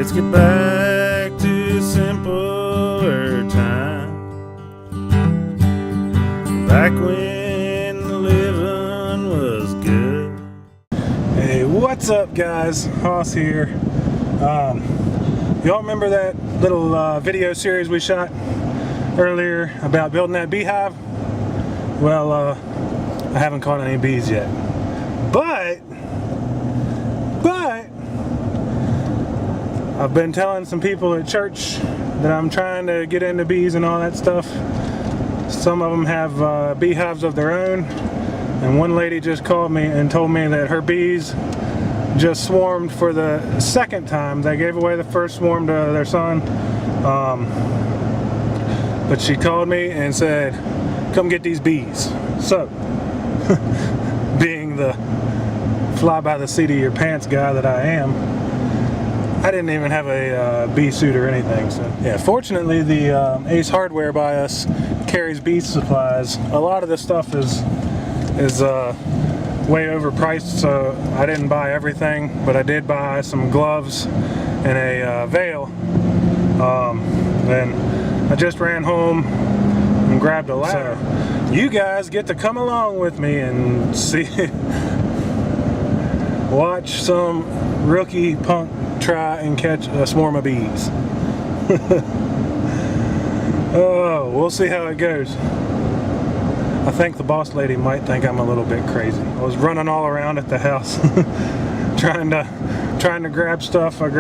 Let's get back to simpler times, back when the living was good. Hey, what's up guys? Hoss here. Y'all remember that little video series we shot earlier about building that beehive? Well, I haven't caught any bees yet. But I've been telling some people at church that I'm trying to get into bees and all that stuff. Some of them have beehives of their own, and one lady just called me and told me that her bees just swarmed for the second time. They gave away the first swarm to their son, but she called me and said, come get these bees. So, being the fly by the seat of your pants guy that I am, I didn't even have a bee suit or anything. So yeah, fortunately the Ace Hardware by us carries bee supplies. A lot of this stuff is way overpriced, so I didn't buy everything, but I did buy some gloves and a veil. Then I just ran home and grabbed a ladder. So you guys get to come along with me and see, watch some rookie punk try and catch a swarm of bees. Oh, we'll see how it goes. I think the boss lady might think I'm a little bit crazy. I was running all around at the house trying to grab stuff. I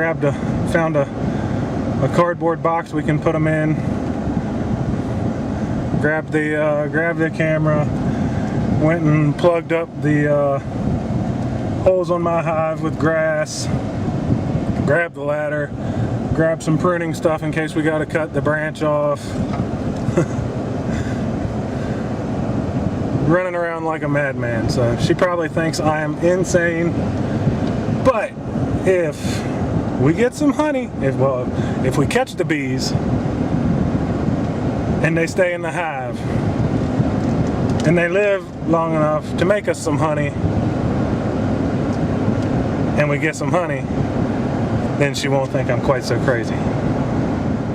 found a cardboard box we can put them in. Grabbed the camera, went and plugged up the holes on my hive with grass, grabbed the ladder, grabbed some pruning stuff in case we got to cut the branch off. Running around like a madman, so she probably thinks I am insane. But if we get some honey, if we catch the bees and they stay in the hive and they live long enough to make us some honey, and we get some honey, then she won't think I'm quite so crazy.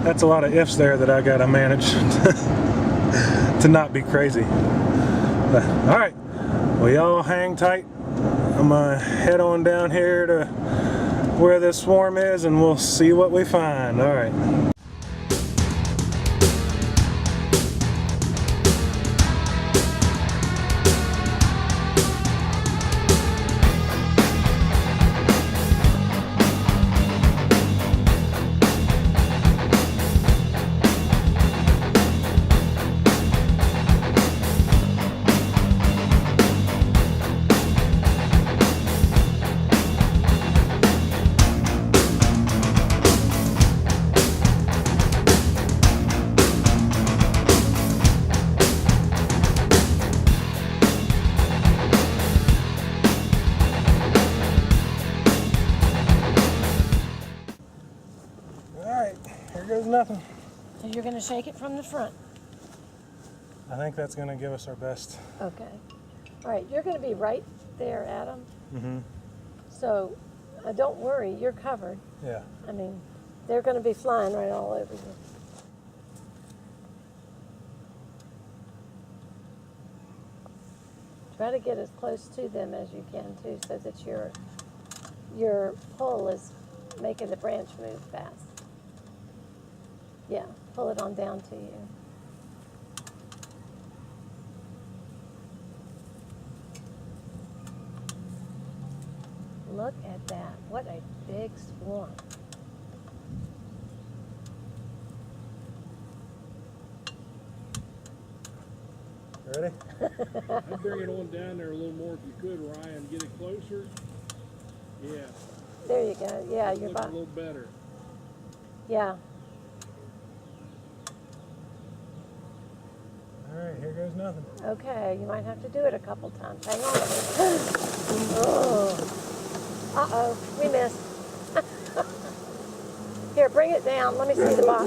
That's a lot of ifs there that I gotta manage to not be crazy. Alright, well y'all hang tight. I'm gonna head on down here to where this swarm is and we'll see what we find. Alright. There's nothing. So you're going to shake it from the front? I think that's going to give us our best. Okay. All right, you're going to be right there, Adam. Mm-hmm. So don't worry, you're covered. Yeah. I mean, they're going to be flying right all over you. Try to get as close to them as you can, too, so that your pull is making the branch move fast. Yeah, pull it on down to you. Look at that. What a big swarm. Ready? I'd bring it on down there a little more if you could, Ryan. Get it closer. Yeah. There you go. Yeah, you're a little better. Yeah. Alright, here goes nothing. Okay, you might have to do it a couple times. Hang on. Oh. Uh-oh, we missed. Here, bring it down. Let me see the box.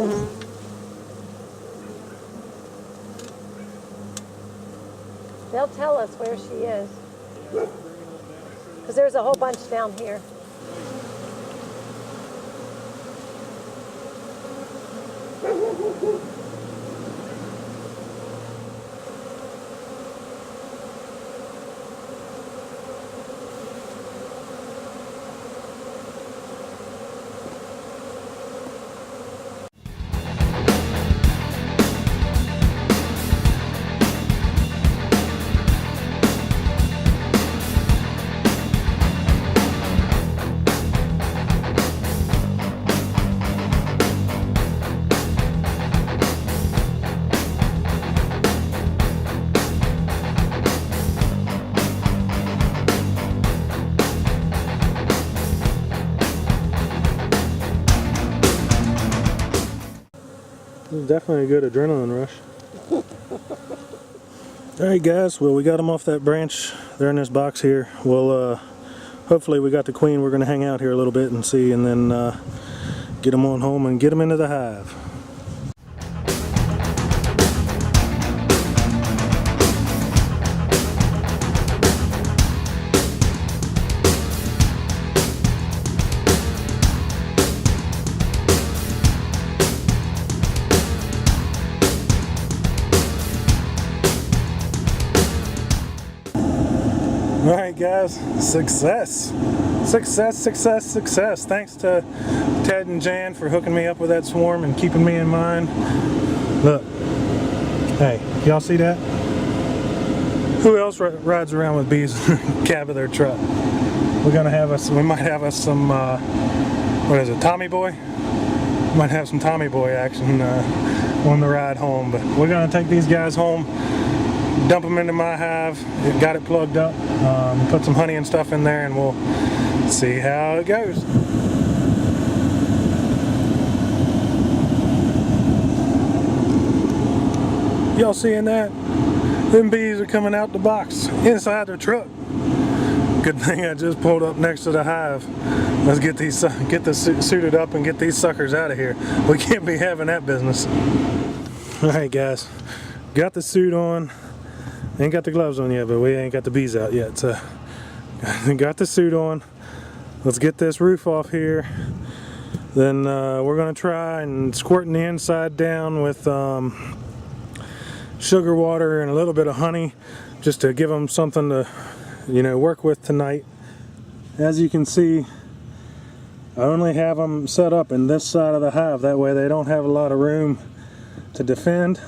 They'll tell us where she is. Because there's a whole bunch down here. This is definitely a good adrenaline rush. Alright guys, well we got them off that branch. They're in this box here. Well, hopefully we got the queen. We're going to hang out here a little bit and see, and then get them on home and get them into the hive. Alright guys, success! Success, success, success. Thanks to Ted and Jan for hooking me up with that swarm and keeping me in mind. Look. Hey, y'all see that? Who else rides around with bees in the cab of their truck? We might have us some, what is it, Tommy Boy? Might have some Tommy Boy action on the ride home, but we're going to take these guys home, dump them into my hive, got it plugged up, put some honey and stuff in there, and we'll see how it goes. Y'all seeing that? Them bees are coming out the box inside their truck. Good thing I just pulled up next to the hive. Let's get these suited up and get these suckers out of here. We can't be having that business. Alright guys, got the suit on. Ain't got the gloves on yet, but we ain't got the bees out yet. So got the suit on. Let's get this roof off here. Then we're gonna try and squirting the inside down with sugar water and a little bit of honey, just to give them something to, you know, work with tonight. As you can see, I only have them set up in this side of the hive. That way they don't have a lot of room to defend.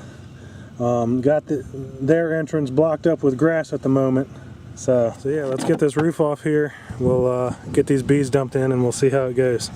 Got their entrance blocked up with grass at the moment. So yeah, let's get this roof off here. We'll get these bees dumped in and we'll see how it goes.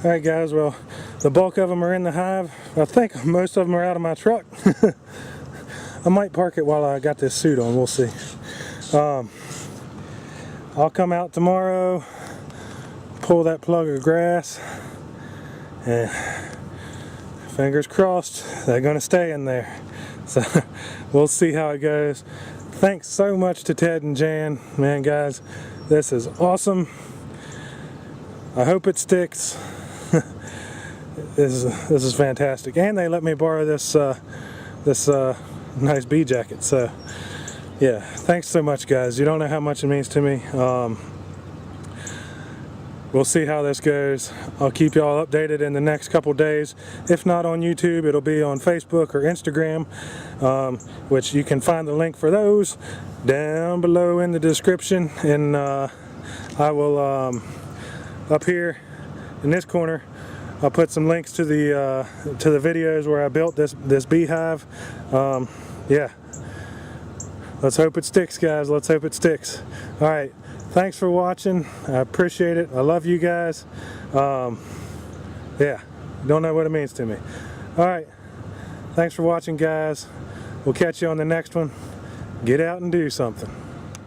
Alright guys, well, the bulk of them are in the hive. I think most of them are out of my truck. I might park it while I got this suit on, we'll see. I'll come out tomorrow, pull that plug of grass, and fingers crossed they're going to stay in there. So we'll see how it goes. Thanks so much to Ted and Jan. Man guys, this is awesome. I hope it sticks. This is fantastic, and they let me borrow this nice bee jacket. So yeah, thanks so much guys. You don't know how much it means to me. we'll see how this goes. I'll keep y'all updated in the next couple days. If not on YouTube, it'll be on Facebook or Instagram, which you can find the link for those down below in the description. And I will, up here in this corner, I'll put some links to the videos where I built this beehive. Yeah, let's hope it sticks, guys. Let's hope it sticks. All right, thanks for watching. I appreciate it. I love you guys. Yeah, don't know what it means to me. All right, thanks for watching, guys. We'll catch you on the next one. Get out and do something.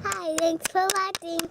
Hi, thanks for watching.